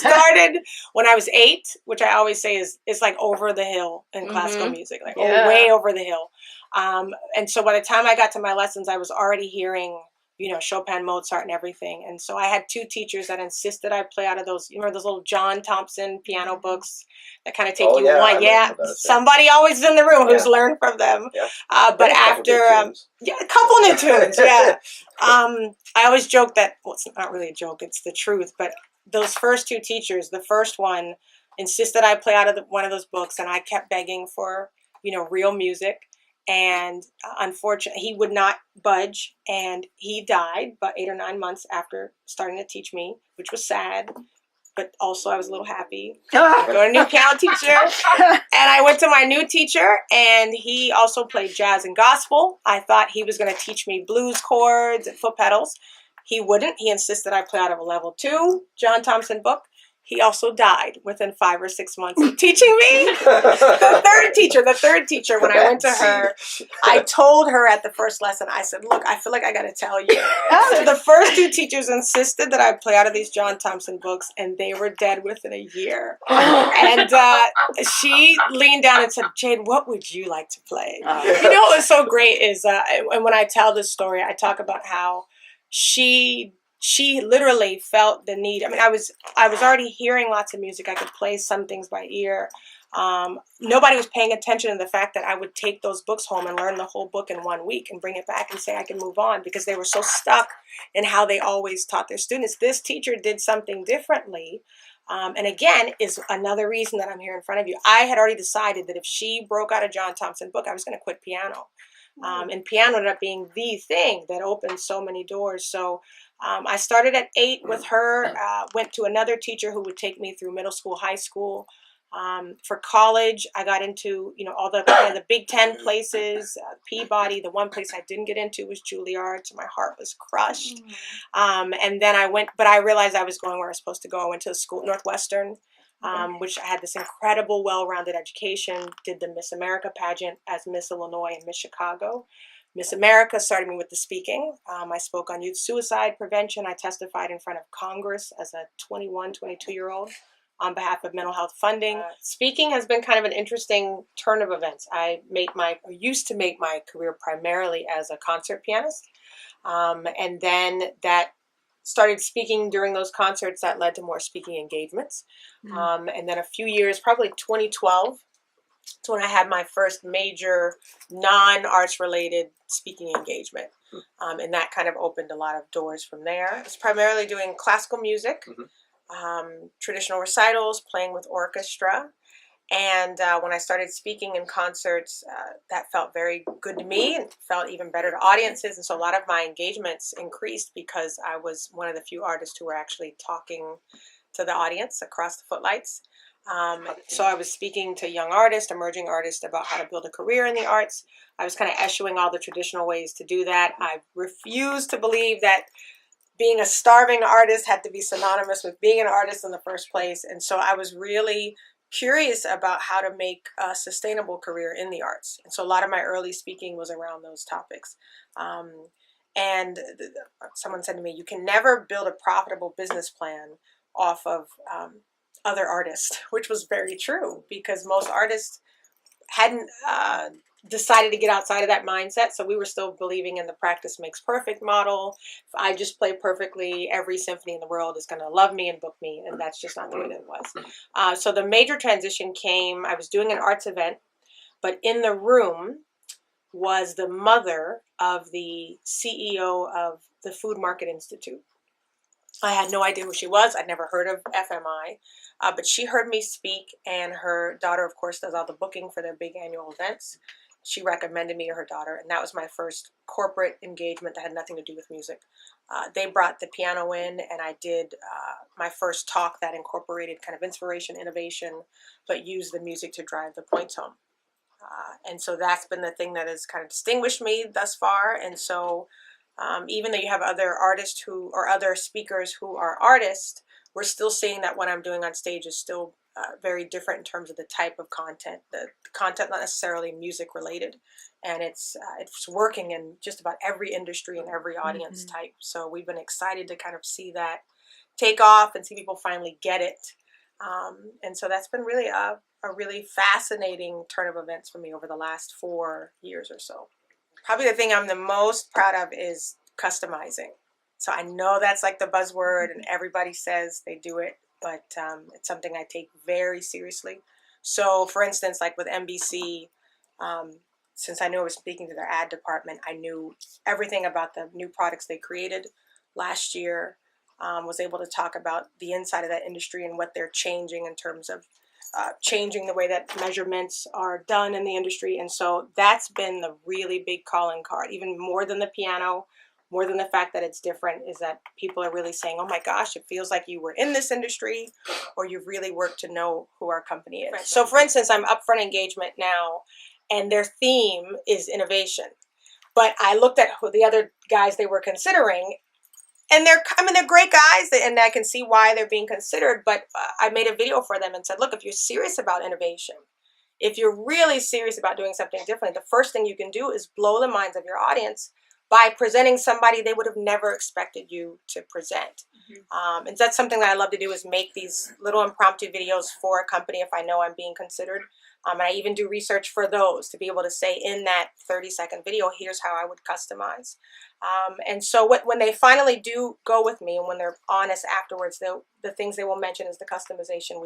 started when I was 8, which I always say is like over the hill in classical music, like way over the hill. And so by the time I got to my lessons, I was already hearing, Chopin, Mozart, and everything. And so I had 2 teachers that insisted I play out of those, those little John Thompson piano books that kind of take you one. Yeah, somebody always in the room who's learned from them. Yeah. But after, a couple new tunes. Yeah. I always joke that, well, it's not really a joke, it's the truth. But those first 2 teachers, the first one insisted I play out of one of those books, and I kept begging for, real music. And unfortunately, he would not budge, and he died about 8 or 9 months after starting to teach me, which was sad, but also I was a little happy. I got a new piano teacher, and I went to my new teacher, and he also played jazz and gospel. I thought he was going to teach me blues chords and foot pedals. He wouldn't. He insisted I play out of a level 2 John Thompson book. He also died within 5 or 6 months of teaching me. The third teacher, when I went to her, I told her at the first lesson, I said, look, I feel like I got to tell you. So the first 2 teachers insisted that I play out of these John Thompson books, and they were dead within a year. And she leaned down and said, Jade, what would you like to play? What was so great is, and when I tell this story, I talk about how she literally felt the need. I mean, I was already hearing lots of music. I could play some things by ear. Nobody was paying attention to the fact that I would take those books home and learn the whole book in 1 week and bring it back and say I can move on, because they were so stuck in how they always taught their students. This teacher did something differently. And again, is another reason that I'm here in front of you. I had already decided that if she broke out a John Thompson book, I was going to quit piano. And piano ended up being the thing that opened so many doors. So I started at 8 with her, went to another teacher who would take me through middle school, high school. For college, I got into, all the Big Ten places, Peabody. The one place I didn't get into was Juilliard, so my heart was crushed. And then but I realized I was going where I was supposed to go. I went to the school, Northwestern, which I had this incredible, well-rounded education, did the Miss America pageant as Miss Illinois and Miss Chicago. Miss America started me with the speaking. I spoke on youth suicide prevention. I testified in front of Congress as a 21, 22-year-old on behalf of mental health funding. Speaking has been kind of an interesting turn of events. I used to make my career primarily as a concert pianist. And then that started speaking during those concerts. That led to more speaking engagements. And then a few years, probably 2012, to when I had my first major non-arts related speaking engagement. And that kind of opened a lot of doors from there. I was primarily doing classical music, traditional recitals, playing with orchestra. And when I started speaking in concerts, that felt very good to me and felt even better to audiences. And so a lot of my engagements increased because I was one of the few artists who were actually talking to the audience across the footlights. So I was speaking to young artists, emerging artists about how to build a career in the arts. I was kind of eschewing all the traditional ways to do that. I refused to believe that being a starving artist had to be synonymous with being an artist in the first place. And so I was really curious about how to make a sustainable career in the arts. And so a lot of my early speaking was around those topics. And someone said to me, you can never build a profitable business plan off of other artists, which was very true, because most artists hadn't decided to get outside of that mindset. So we were still believing in the practice makes perfect model. If I just play perfectly, every symphony in the world is going to love me and book me. And that's just not the way that it was. So the major transition came, I was doing an arts event, but in the room was the mother of the CEO of the Food Market Institute. I had no idea who she was. I'd never heard of FMI, but she heard me speak, and her daughter, of course, does all the booking for their big annual events. She recommended me to her daughter, and that was my first corporate engagement that had nothing to do with music. They brought the piano in, and I did my first talk that incorporated kind of inspiration, innovation, but used the music to drive the points home. And so that's been the thing that has kind of distinguished me thus far. And so even though you have other artists or other speakers who are artists, we're still seeing that what I'm doing on stage is still very different in terms of the type of content. The content not necessarily music related, and it's working in just about every industry and every audience type. So we've been excited to kind of see that take off and see people finally get it. And so that's been really a really fascinating turn of events for me over the last 4 years or so. Probably the thing I'm the most proud of is customizing. So I know that's like the buzzword and everybody says they do it, but it's something I take very seriously. So for instance, like with NBC, since I knew I was speaking to their ad department, I knew everything about the new products they created last year, was able to talk about the inside of that industry and what they're changing in terms of changing the way that measurements are done in the industry. And so that's been the really big calling card, even more than the piano, more than the fact that it's different, is that people are really saying, oh my gosh, it feels like you were in this industry or you've really worked to know who our company is. So for instance, I'm up for an engagement now and their theme is innovation. But I looked at who the other guys they were considering, and they're great guys, and I can see why they're being considered. But I made a video for them and said, look, if you're serious about innovation, if you're really serious about doing something different, the first thing you can do is blow the minds of your audience by presenting somebody they would have never expected you to present. And that's something that I love to do, is make these little impromptu videos for a company if I know I'm being considered. And I even do research for those to be able to say in that 30-second video, here's how I would customize. And so when they finally do go with me, and when they're honest afterwards, the things they will mention is the customization.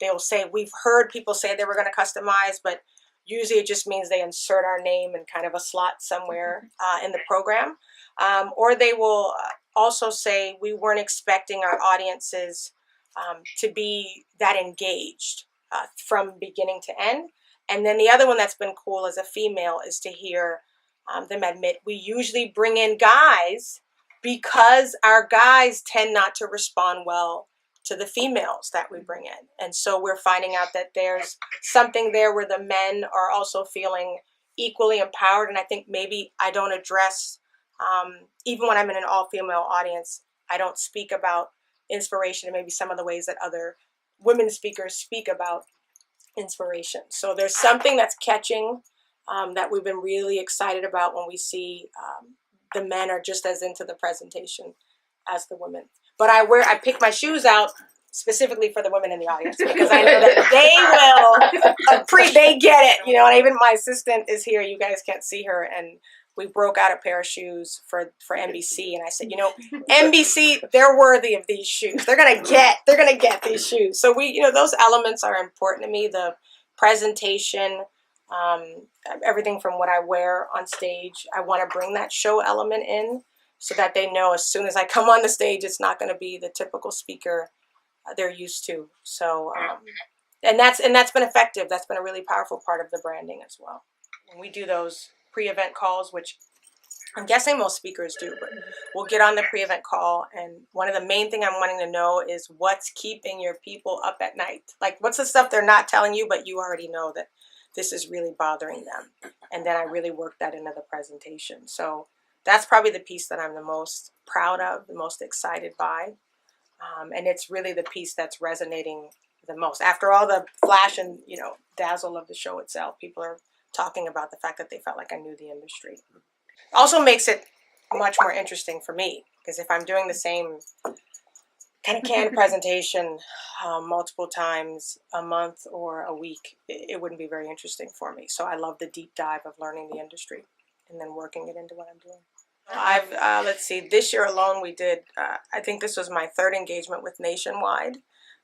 They will say, we've heard people say they were going to customize, but usually it just means they insert our name in kind of a slot somewhere in the program. Or they will also say, we weren't expecting our audiences to be that engaged from beginning to end. And then the other one that's been cool as a female is to hear them admit, we usually bring in guys because our guys tend not to respond well to the females that we bring in. And so we're finding out that there's something there where the men are also feeling equally empowered. And I think maybe I don't address, even when I'm in an all-female audience, I don't speak about inspiration and maybe some of the ways that other women speakers speak about inspiration. So there's something that's catching that we've been really excited about when we see the men are just as into the presentation as the women. But I pick my shoes out specifically for the women in the audience because I know that they get it, you know. And even my assistant is here. You guys can't see her, and we broke out a pair of shoes for NBC, and I said, you know, NBC, they're worthy of these shoes. They're gonna get these shoes. So those elements are important to me. The presentation, everything from what I wear on stage. I want to bring that show element in so that they know as soon as I come on the stage, it's not going to be the typical speaker they're used to. So, and that's been effective. That's been a really powerful part of the branding as well. When we do those pre-event calls, which I'm guessing most speakers do, but we'll get on the pre-event call, and one of the main thing I'm wanting to know is what's keeping your people up at night. Like, what's the stuff they're not telling you, but you already know that this is really bothering them. And then I really work that into the presentation. So that's probably the piece that I'm the most proud of, the most excited by. And it's really the piece that's resonating the most. After all the flash and, dazzle of the show itself, people are talking about the fact that they felt like I knew the industry. Also makes it much more interesting for me, because if I'm doing the same kind of canned presentation multiple times a month or a week, it wouldn't be very interesting for me. So I love the deep dive of learning the industry and then working it into what I'm doing. Let's see, this year alone we did, I think this was my third engagement with Nationwide.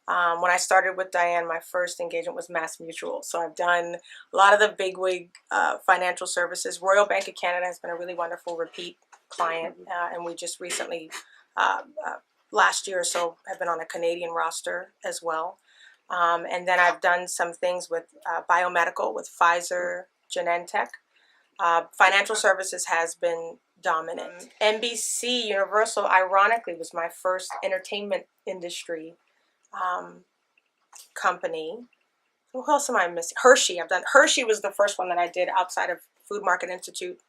When I started with Diane, my first engagement was Mass Mutual. So I've done a lot of the bigwig financial services. Royal Bank of Canada has been a really wonderful repeat client, and we just recently, last year or so, have been on a Canadian roster as well. And then I've done some things with biomedical, with Pfizer, Genentech. Financial services has been dominant. NBC Universal, ironically, was my first entertainment industry company. Who else am I missing? Hershey. Hershey was the first one that I did outside of Food Market Institute,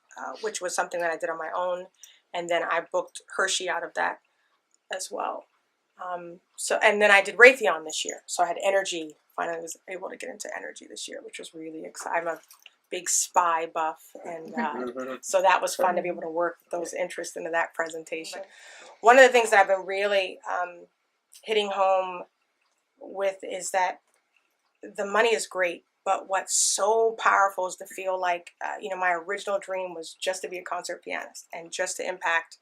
which was something that I did on my own, and then I booked Hershey out of that as well. And then I did Raytheon this year, so I had energy. Finally, was able to get into energy this year, which was really exciting. I'm a big SPY buff, and so that was fun to be able to work those interests into that presentation. One of the things that I've been really hitting home with is that the money is great, but what's so powerful is to feel like, my original dream was just to be a concert pianist and just to impact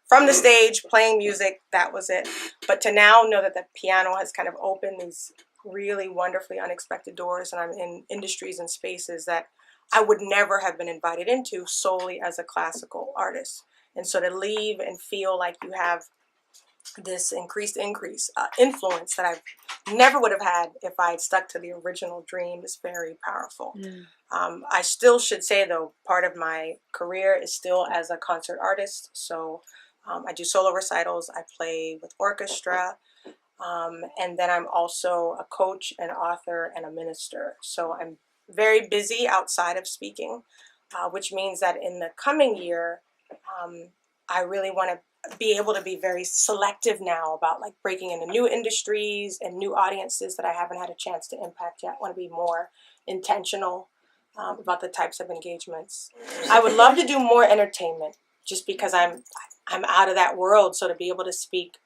from the stage, playing music. That was it. But to now know that the piano has kind of opened these really wonderfully unexpected doors, and I'm in industries and spaces that I would never have been invited into solely as a classical artist. And so to leave and feel like you have this increased influence that I never would have had if I had stuck to the original dream is very powerful. I still should say, though, part of my career is still as a concert artist. So I do solo recitals, I play with orchestra, and then I'm also a coach, an author, and a minister. So I'm very busy outside of speaking, which means that in the coming year, I really want to be able to be very selective now about like breaking into new industries and new audiences that I haven't had a chance to impact yet. I want to be more intentional about the types of engagements. I would love to do more entertainment just because I'm out of that world. So to be able to speak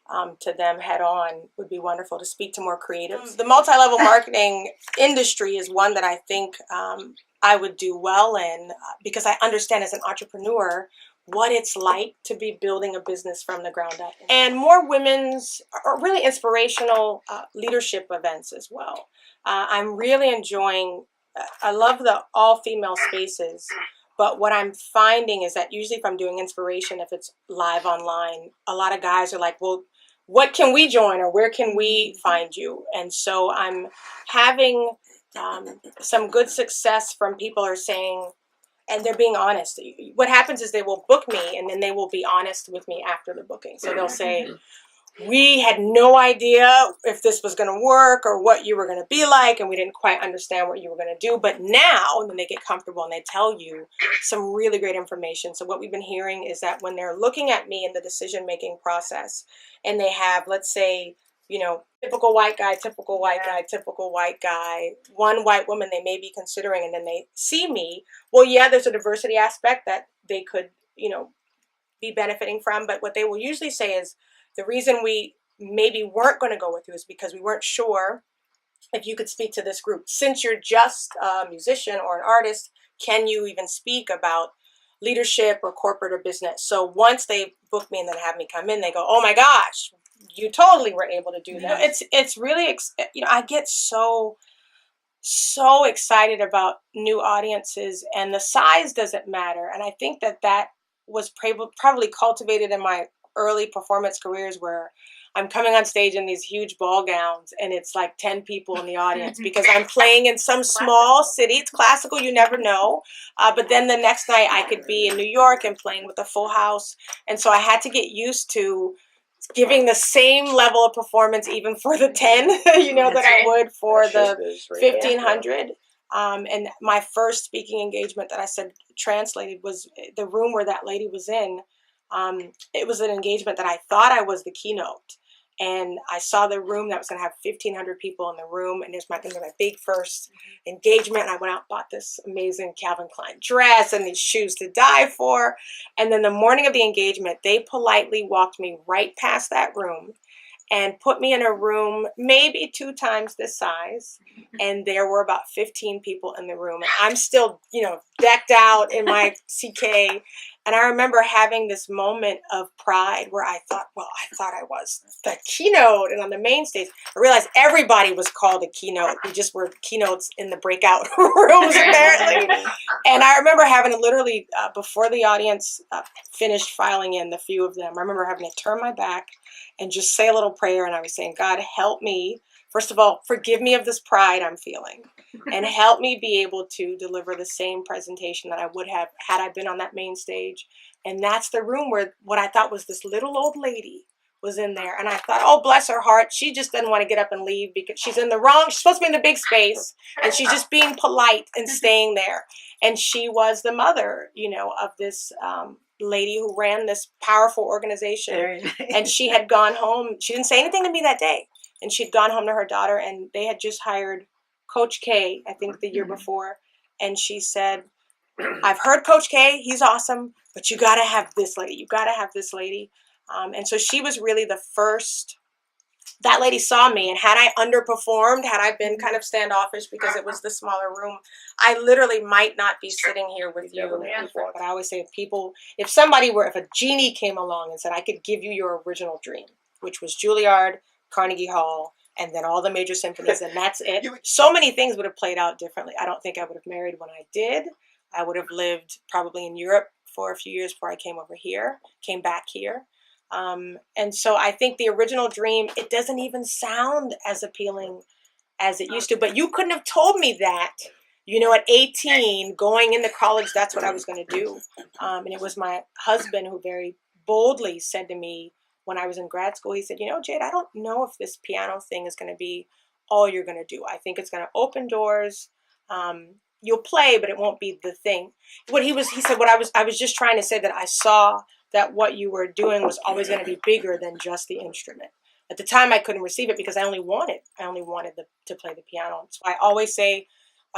to them head on would be wonderful, to speak to more creatives. The multi-level marketing industry is one that I think I would do well in because I understand as an entrepreneur what it's like to be building a business from the ground up. And more women's or really inspirational leadership events as well. I'm really enjoying, I love the all-female spaces, but what I'm finding is that usually if I'm doing inspiration, if it's live online, a lot of guys are like, well, what can we join or where can we find you? And so I'm having some good success from people are saying, and they're being honest. What happens is they will book me and then they will be honest with me after the booking. So they'll say, we had no idea if this was going to work or what you were going to be like, and we didn't quite understand what you were going to do. But now, and then they get comfortable and they tell you some really great information. So what we've been hearing is that when they're looking at me in the decision-making process and they have, let's say, typical white guy, typical white guy, typical white guy, one white woman they may be considering, and then they see me, well, yeah, there's a diversity aspect that they could, be benefiting from. But what they will usually say is, the reason we maybe weren't going to go with you is because we weren't sure if you could speak to this group. Since you're just a musician or an artist, can you even speak about leadership or corporate or business? So once they book me and then have me come in, they go, oh my gosh, you totally were able to do that. It's really, I get so excited about new audiences, and the size doesn't matter. And I think that was probably cultivated in my early performance careers, where I'm coming on stage in these huge ball gowns and it's like 10 people in the audience because I'm playing in some small city. It's classical, you never know. But then the next night I could be in New York and playing with a full house. And so I had to get used to giving the same level of performance even for the 10, that I would for the 1,500. And my first speaking engagement that I said translated was the room where that lady was in. It was an engagement that I thought I was the keynote. And I saw the room that was going to have 1,500 people in the room. And it was going to be my big first engagement. And I went out and bought this amazing Calvin Klein dress and these shoes to die for. And then the morning of the engagement, they politely walked me right past that room and put me in a room maybe 2 times this size. And there were about 15 people in the room. And I'm still, decked out in my CK. And I remember having this moment of pride where I thought I was the keynote and on the main stage. I realized everybody was called a keynote. We just were keynotes in the breakout rooms, apparently. And I remember having to literally, before the audience finished filing in, the few of them, I remember having to turn my back and just say a little prayer. And I was saying, God, help me. First of all, forgive me of this pride I'm feeling, and help me be able to deliver the same presentation that I would have had I been on that main stage. And that's the room where what I thought was this little old lady was in there. And I thought, oh, bless her heart. She just doesn't want to get up and leave because she's in the wrong. She's supposed to be in the big space, and she's just being polite and staying there. And she was the mother, of this lady who ran this powerful organization. And she had gone home. She didn't say anything to me that day. And she'd gone home to her daughter, and they had just hired Coach K, I think the year before. And she said, I've heard Coach K, he's awesome, but you got to have this lady. You got to have this lady. And so she was really the first that lady saw me, and had I underperformed, had I been kind of standoffish because it was the smaller room, I literally might not be sitting here with you. But I always say, if a genie came along and said, I could give you your original dream, which was Juilliard, Carnegie Hall, and then all the major symphonies, and that's it. So many things would have played out differently. I don't think I would have married when I did. I would have lived probably in Europe for a few years before I came back here. And so I think the original dream, it doesn't even sound as appealing as it used to. But you couldn't have told me that, at 18, going into college, that's what I was going to do. And it was my husband who very boldly said to me when I was in grad school, he said, Jade, I don't know if this piano thing is going to be all you're going to do. I think it's going to open doors. You'll play, but it won't be the thing. He said, I was just trying to say that I saw that what you were doing was always going to be bigger than just the instrument. At the time, I couldn't receive it because I only wanted to play the piano. So I always say,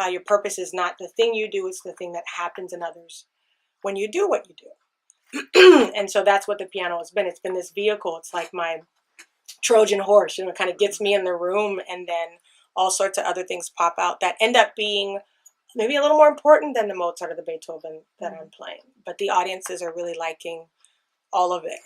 your purpose is not the thing you do; it's the thing that happens in others when you do what you do. And so that's what the piano has been. It's been this vehicle. It's like my Trojan horse. It kind of gets me in the room, and then all sorts of other things pop out that end up being maybe a little more important than the Mozart or the Beethoven that I'm playing. But the audiences are really liking all of it.